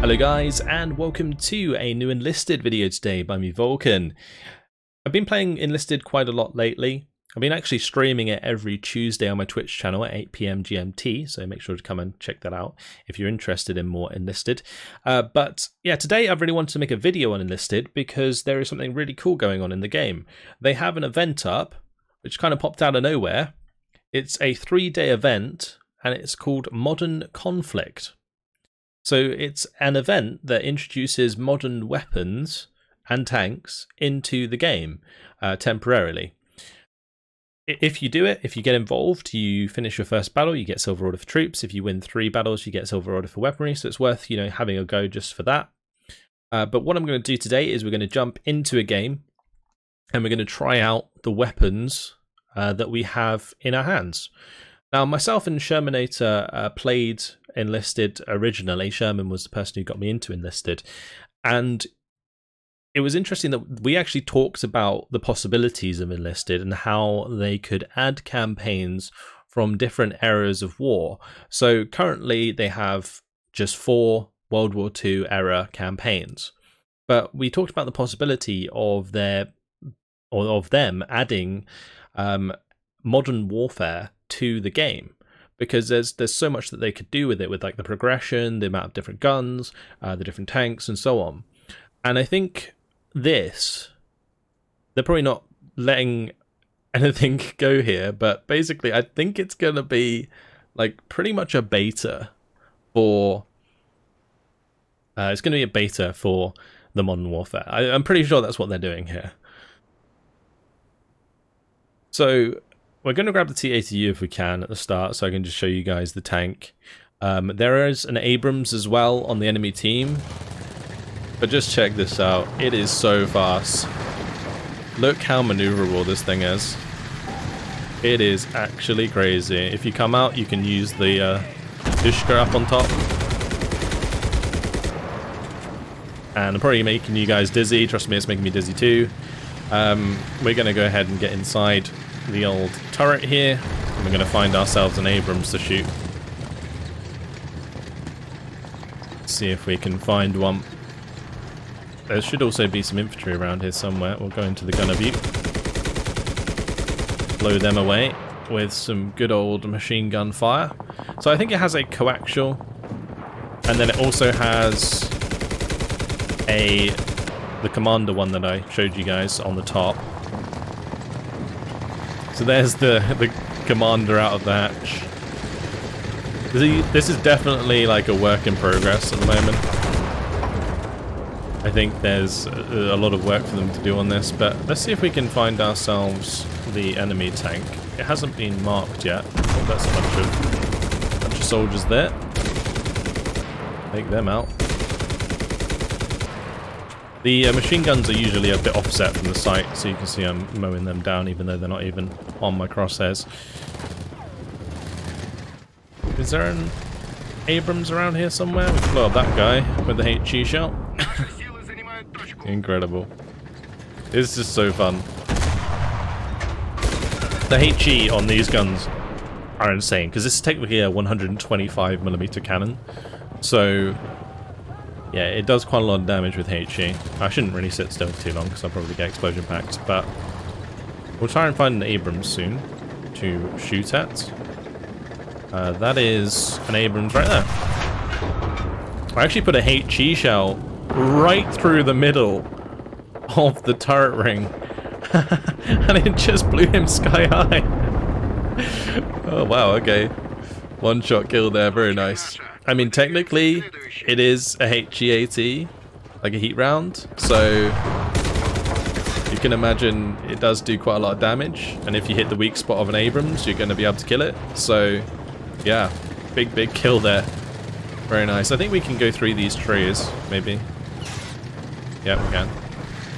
Hello guys, and welcome to a new Enlisted video today by me, Vulcan. I've been playing Enlisted quite a lot lately. I've been actually streaming it every Tuesday on my Twitch channel at 8 PM GMT, so make sure to come and check that out if you're interested in more Enlisted. But yeah, today I really wanted to make a video on Enlisted because there is something really cool going on in the game. They have an event up, which kind of popped out of nowhere. It's a 3-day event, and it's called Modern Conflict. So it's an event that introduces modern weapons and tanks into the game temporarily. If you do it, if you get involved, you finish your first battle, you get silver order for troops. If you win 3 battles, you get silver order for weaponry. So it's worth, having a go just for that. But what I'm going to do today is we're going to jump into a game and we're going to try out the weapons that we have in our hands. Now, myself and Shermanator played Enlisted originally. Sherman was the person who got me into Enlisted. And it was interesting that we actually talked about the possibilities of Enlisted and how they could add campaigns from different eras of war. So currently they have just 4 World War II era campaigns. But we talked about the possibility of them adding modern warfare to the game, because there's so much that they could do with it, with like the progression, the amount of different guns, the different tanks, and so on. And I think they're probably not letting anything go here, but basically I think it's gonna be like pretty much a beta for the modern warfare. I'm pretty sure that's what they're doing here. So we're going to grab the T-80U if we can at the start, so I can just show you guys the tank. There is an Abrams as well on the enemy team. But just check this out. It is so fast. Look how maneuverable this thing is. It is actually crazy. If you come out, you can use the Dushka up on top. And I'm probably making you guys dizzy. Trust me, it's making me dizzy too. We're going to go ahead and get inside the old turret here, and we're going to find ourselves an Abrams to shoot. Let's see if we can find one. There should also be some infantry around here somewhere. We'll go into the gunner view, blow them away with some good old machine gun fire. So I think it has a coaxial, and then it also has the commander one that I showed you guys on the top. So there's the commander out of the hatch. This is definitely like a work in progress at the moment. I think there's a lot of work for them to do on this, but let's see if we can find ourselves the enemy tank. It hasn't been marked yet. Oh, that's a bunch of soldiers there. Take them out. The machine guns are usually a bit offset from the sight, so you can see I'm mowing them down even though they're not even on my crosshairs. Is there an Abrams around here somewhere? We can blow up that guy with the HE shell. Incredible. It's just so fun. The HE on these guns are insane, because this is technically a 125mm cannon. So yeah, it does quite a lot of damage with HE. I shouldn't really sit still for too long because I'll probably get explosion packed, but we'll try and find an Abrams soon to shoot at. That is an Abrams right there. I actually put a HE shell right through the middle of the turret ring and it just blew him sky high. Oh wow, okay. One shot kill there, very nice. I mean, technically, it is a HE-AT, like a heat round, so you can imagine it does do quite a lot of damage, and if you hit the weak spot of an Abrams, you're going to be able to kill it. So, yeah, big kill there. Very nice. I think we can go through these trees, maybe. Yeah, we can.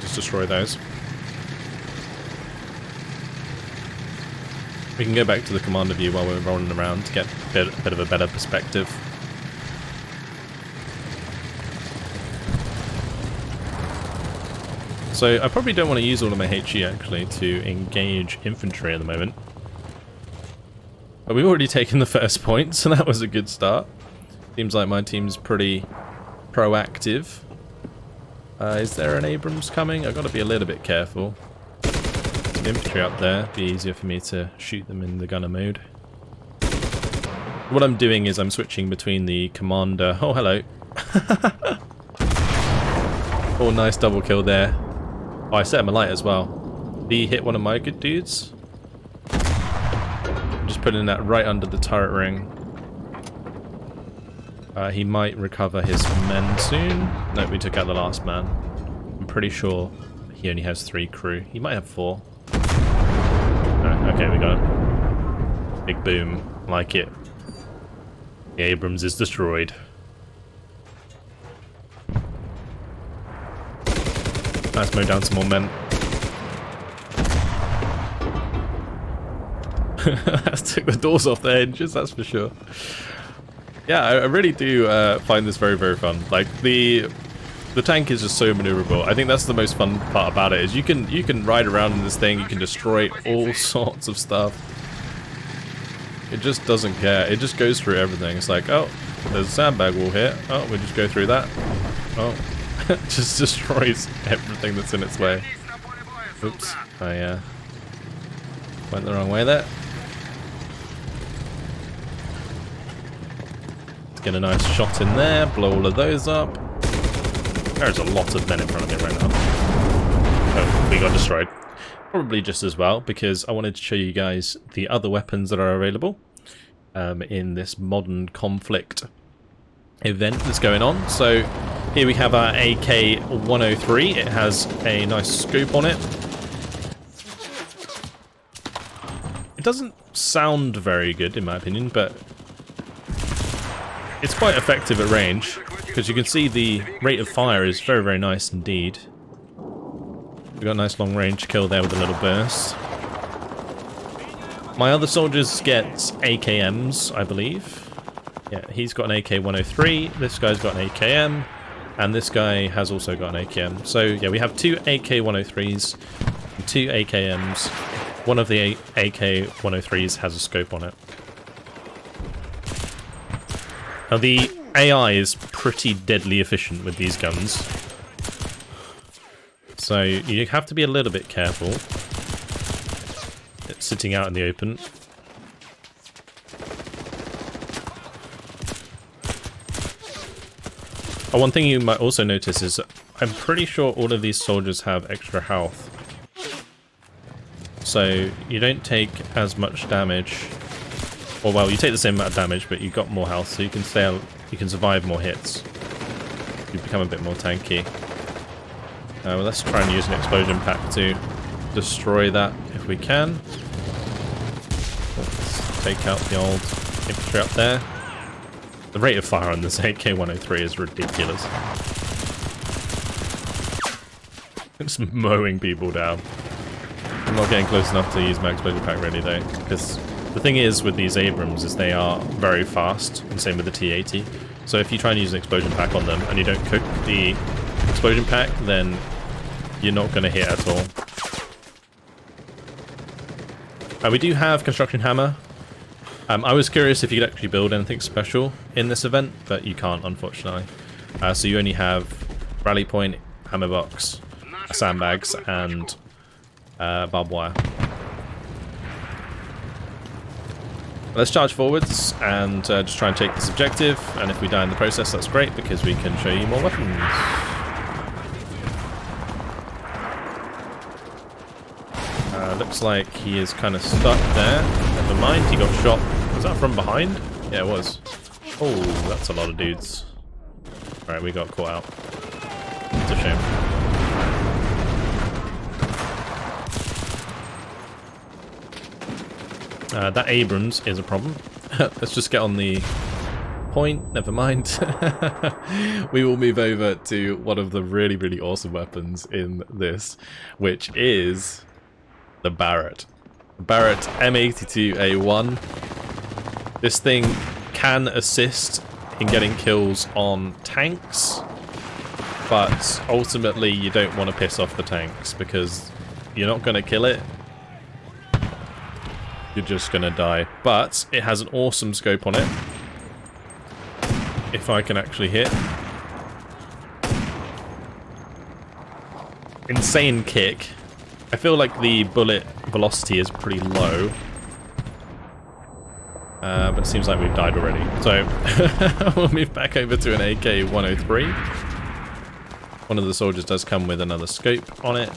Just destroy those. We can go back to the commander view while we're rolling around to get a bit of a better perspective. So I probably don't want to use all of my HE actually to engage infantry at the moment. But we've already taken the first point, so that was a good start. Seems like my team's pretty proactive. Is there an Abrams coming? I've got to be a little bit careful. Some infantry up there. Be easier for me to shoot them in the gunner mode. What I'm doing is I'm switching between the commander. Oh, hello. Oh, nice double kill there. Oh, I set him alight as well. Did he hit one of my good dudes? I'm just putting that right under the turret ring. He might recover his men soon. No, we took out the last man. I'm pretty sure he only has 3 crew. He might have 4. Oh, okay, we got him. Big boom. Like it. The Abrams is destroyed. Let's mow down some more men. Let's take the doors off the hinges, that's for sure. Yeah, I really do find this very, very fun. Like, the tank is just so maneuverable. I think that's the most fun part about it, is you can ride around in this thing, you can destroy all sorts of stuff. It just doesn't care. It just goes through everything. It's like, oh, there's a sandbag wall here. Oh, we just go through that. Oh, it just destroys everything that's in its way. Oops, I went the wrong way there. Let's get a nice shot in there, blow all of those up. There's a lot of men in front of me right now. Oh, we got destroyed. Probably just as well, because I wanted to show you guys the other weapons that are available in this modern conflict event that's going on. So here we have our AK-103. It has a nice scope on it. It doesn't sound very good in my opinion, but it's quite effective at range, because you can see the rate of fire is very, very nice indeed. We got a nice long range kill there with a little burst. My other soldiers get AKMs, I believe. Yeah, he's got an AK-103, this guy's got an AKM, and this guy has also got an AKM. So yeah, we have 2 AK-103s and 2 AKMs. One of the AK-103s has a scope on it. Now the AI is pretty deadly efficient with these guns. So you have to be a little bit careful. It's sitting out in the open. One thing you might also notice is I'm pretty sure all of these soldiers have extra health. So you don't take as much damage. Or well, you take the same amount of damage, but you've got more health, so you can you can survive more hits. You become a bit more tanky. Well, let's try and use an explosion pack to destroy that if we can. Let's take out the old infantry up there. The rate of fire on this AK-103 is ridiculous. It's mowing people down. I'm not getting close enough to use my explosion pack really though, because the thing is with these Abrams is they are very fast, and same with the T-80. So if you try and use an explosion pack on them and you don't cook the explosion pack, then you're not going to hit at all. We do have construction hammer. I was curious if you could actually build anything special in this event, but you can't, unfortunately. So you only have rally point, hammer box, sandbags, and barbed wire. Let's charge forwards and just try and take this objective, and if we die in the process, that's great, because we can show you more weapons. Looks like he is kind of stuck there. Never mind, he got shot. Was that from behind? Yeah, it was. Oh, that's a lot of dudes. Alright, we got caught out. It's a shame. That Abrams is a problem. Let's just get on the point. Never mind. We will move over to one of the really, really awesome weapons in this, which is the Barrett. Barrett M82A1. This thing can assist in getting kills on tanks, but ultimately you don't want to piss off the tanks because you're not going to kill it. You're just going to die. But it has an awesome scope on it. If I can actually hit. insane kick. I feel like the bullet velocity is pretty low. But it seems like we've died already. So we'll move back over to an AK-103. One of the soldiers does come with another scope on it.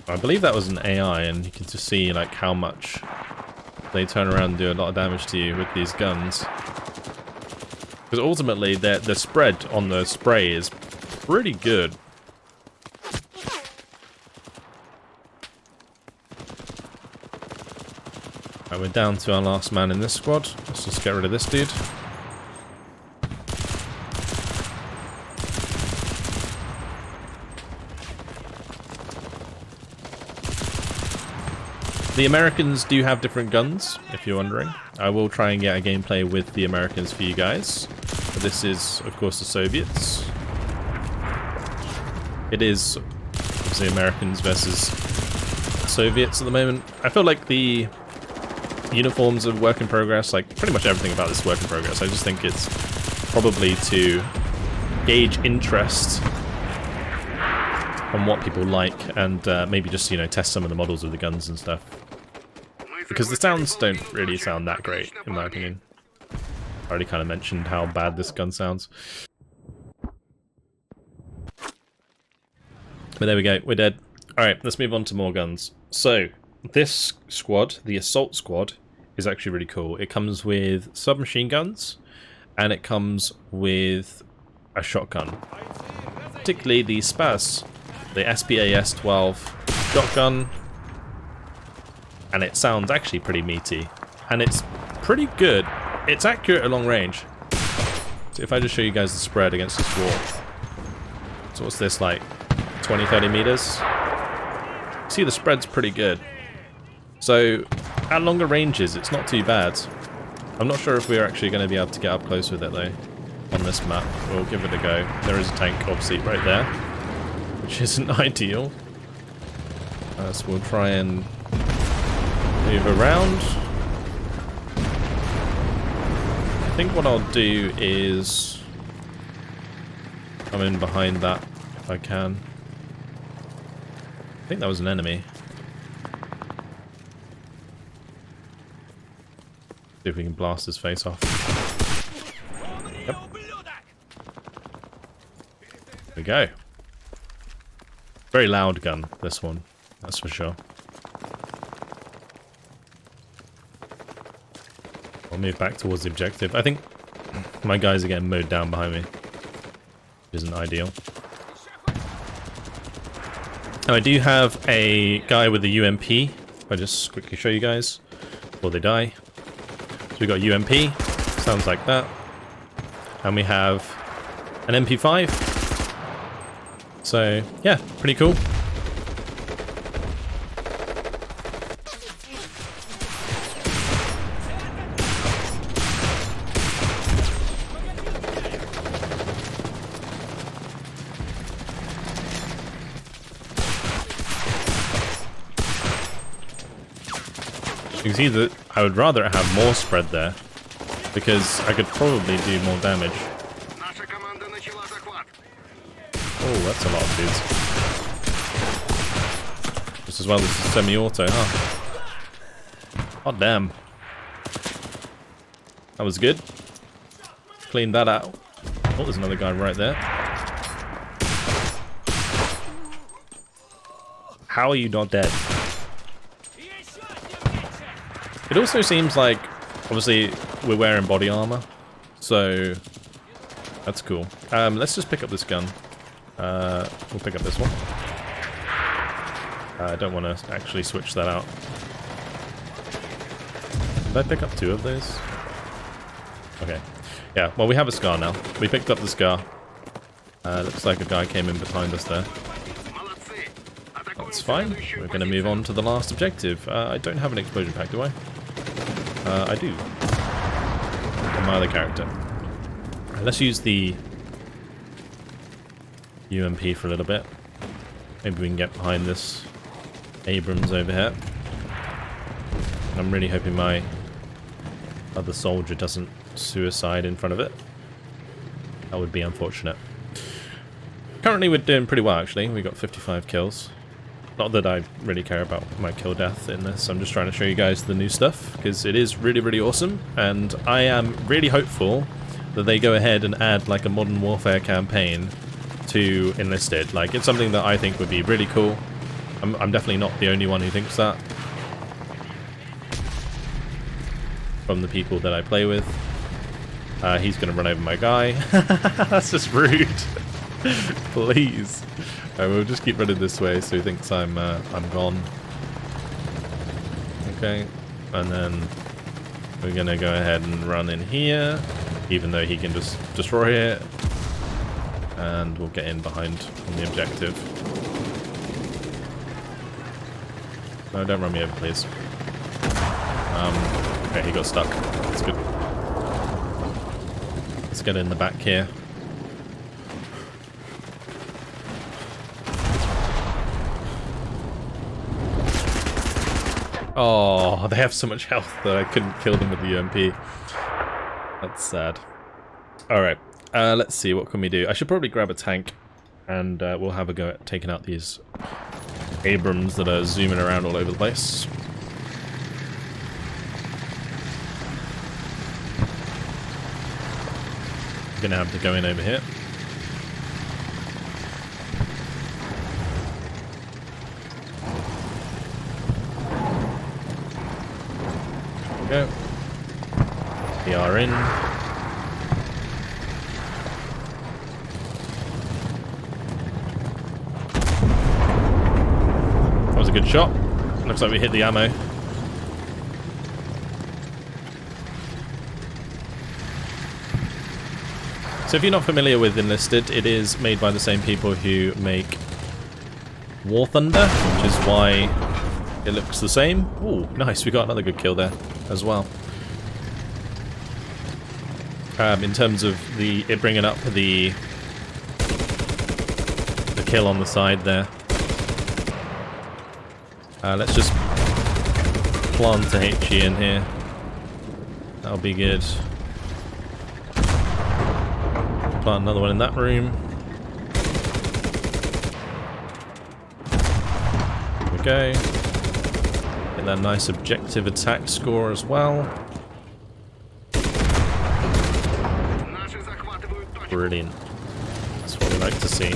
I believe that was an AI, and you can just see like how much they turn around and do a lot of damage to you with these guns. Because ultimately, the spread on the spray is pretty good. Right, we're down to our last man in this squad. Let's just get rid of this dude. The Americans do have different guns, if you're wondering. I will try and get a gameplay with the Americans for you guys. But this is, of course, the Soviets. It is, obviously, Americans versus Soviets at the moment. I feel like the uniforms are work in progress, like pretty much everything about this is work in progress. I just think it's probably to gauge interest on what people like, and maybe just, you know, test some of the models of the guns and stuff. Because the sounds don't really sound that great, in my opinion. I already kind of mentioned how bad this gun sounds. But there we go, we're dead. Alright, let's move on to more guns. So, this squad, the Assault Squad, is actually really cool. It comes with submachine guns, and it comes with a shotgun. Particularly the SPAS, the SPAS-12 shotgun. And it sounds actually pretty meaty. And it's pretty good. It's accurate at long range. So if I just show you guys the spread against this wall. So what's this, like 20, 30 meters? See, the spread's pretty good. So at longer ranges, it's not too bad. I'm not sure if we're actually going to be able to get up close with it though. On this map. We'll give it a go. There is a tank obviously right there. Which isn't ideal. So we'll try and move around. I think what I'll do is come in behind that if I can. I think that was an enemy. See if we can blast his face off. Yep. There we go. Very loud gun, this one. That's for sure. I'll move back towards the objective. I think my guys are getting mowed down behind me. Which isn't ideal. Now I do have a guy with a UMP. If I just quickly show you guys before they die. So we got UMP. Sounds like that. And we have an MP5. So yeah, pretty cool. You can see that I would rather have more spread there, because I could probably do more damage. Oh, that's a lot of dudes. Just as well, this is semi-auto, huh? Oh, damn. That was good. Cleaned that out. Oh, there's another guy right there. How are you not dead? It also seems like, obviously, we're wearing body armor, so that's cool. Let's just pick up this gun. We'll pick up this one. I don't want to actually switch that out. Did I pick up two of those? Okay. Yeah, well, we have a SCAR now. We picked up the SCAR. Looks like a guy came in behind us there. That's fine. We're going to move on to the last objective. I don't have an explosion pack, do I? I do. On my other character. Let's use the UMP for a little bit. Maybe we can get behind this Abrams over here. I'm really hoping my other soldier doesn't suicide in front of it. That would be unfortunate. Currently we're doing pretty well actually. We got 55 kills. Not that I really care about my kill death in this, I'm just trying to show you guys the new stuff, because it is really, really awesome, and I am really hopeful that they go ahead and add like a Modern Warfare campaign to Enlisted. Like, it's something that I think would be really cool. I'm definitely not the only one who thinks that. From the people that I play with. He's going to run over my guy. That's just rude. Please. We'll just keep running this way so he thinks I'm gone. Okay. And then we're going to go ahead and run in here, even though he can just destroy it. And we'll get in behind on the objective. No, don't run me over, please. Okay, he got stuck. That's good. Let's get in the back here. Oh, they have so much health that I couldn't kill them with the UMP. That's sad. Alright, let's see, what can we do? I should probably grab a tank, and we'll have a go at taking out these Abrams that are zooming around all over the place. I'm gonna have to go in over here. Go. We are in. That was a good shot. Looks like we hit the ammo. So if you're not familiar with Enlisted, it is made by the same people who make War Thunder, which is why it looks the same. Ooh, nice. We got another good kill there as well. In terms of it bringing up the kill on the side there. Let's just plant a HE in here. That'll be good. Plant another one in that room. There we go. Get that nice objective attack score as well. Brilliant. That's what we like to see.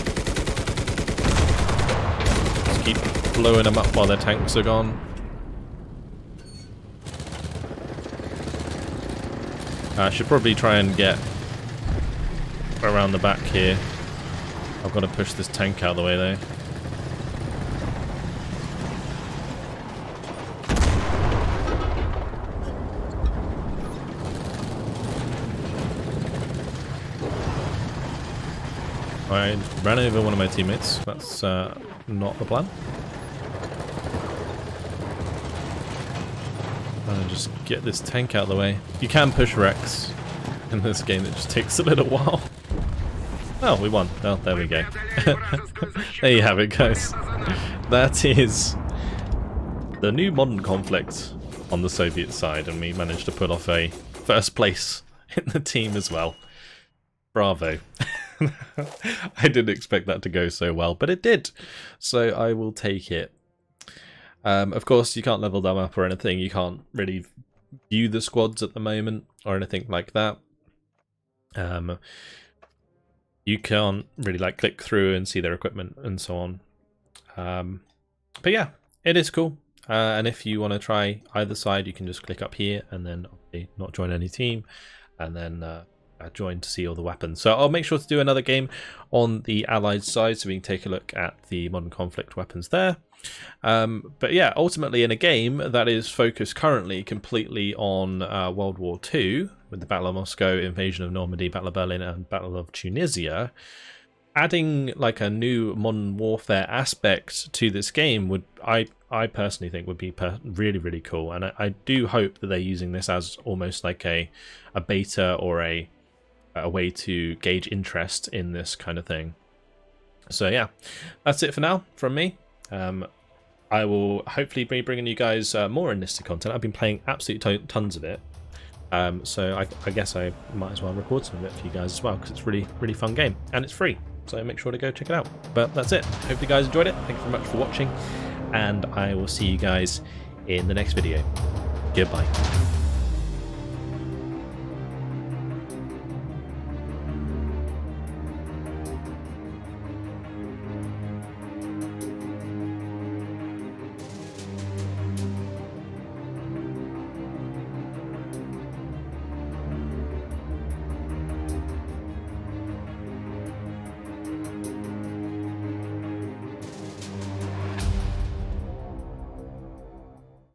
Just keep blowing them up while their tanks are gone. I should probably try and get around the back here. I've got to push this tank out of the way though. I ran over one of my teammates. That's not the plan. Just get this tank out of the way. You can push Rex in this game, it just takes a little while. Oh, we won. Well, there we go. There you have it, guys. That is the new modern conflict on the Soviet side, and we managed to put off a first place in the team as well. Bravo. I didn't expect that to go so well, but it did. So I will take it. Of course, you can't level them up or anything. You can't really view the squads at the moment or anything like that. You can't really like click through and see their equipment and so on. But yeah, it is cool. And if you want to try either side, you can just click up here and then not join any team, and then join to see all the weapons. So I'll make sure to do another game on the Allied side so we can take a look at the modern conflict weapons there. But yeah, ultimately in a game that is focused currently completely on World War II, with the Battle of Moscow, Invasion of Normandy, Battle of Berlin, and Battle of Tunisia, adding like a new modern warfare aspect to this game would, I personally think, would be really, really cool. And I do hope that they're using this as almost like a beta or a way to gauge interest in this kind of thing. So yeah, that's it for now from me. I will hopefully be bringing you guys more Enlisted content. I've been playing absolutely tons of it. So I guess I might as well record some of it for you guys as well, because it's really fun game and it's free, so make sure to go check it out. But that's it. Hope you guys enjoyed it. Thank you very much for watching, and I will see you guys in the next video. Goodbye.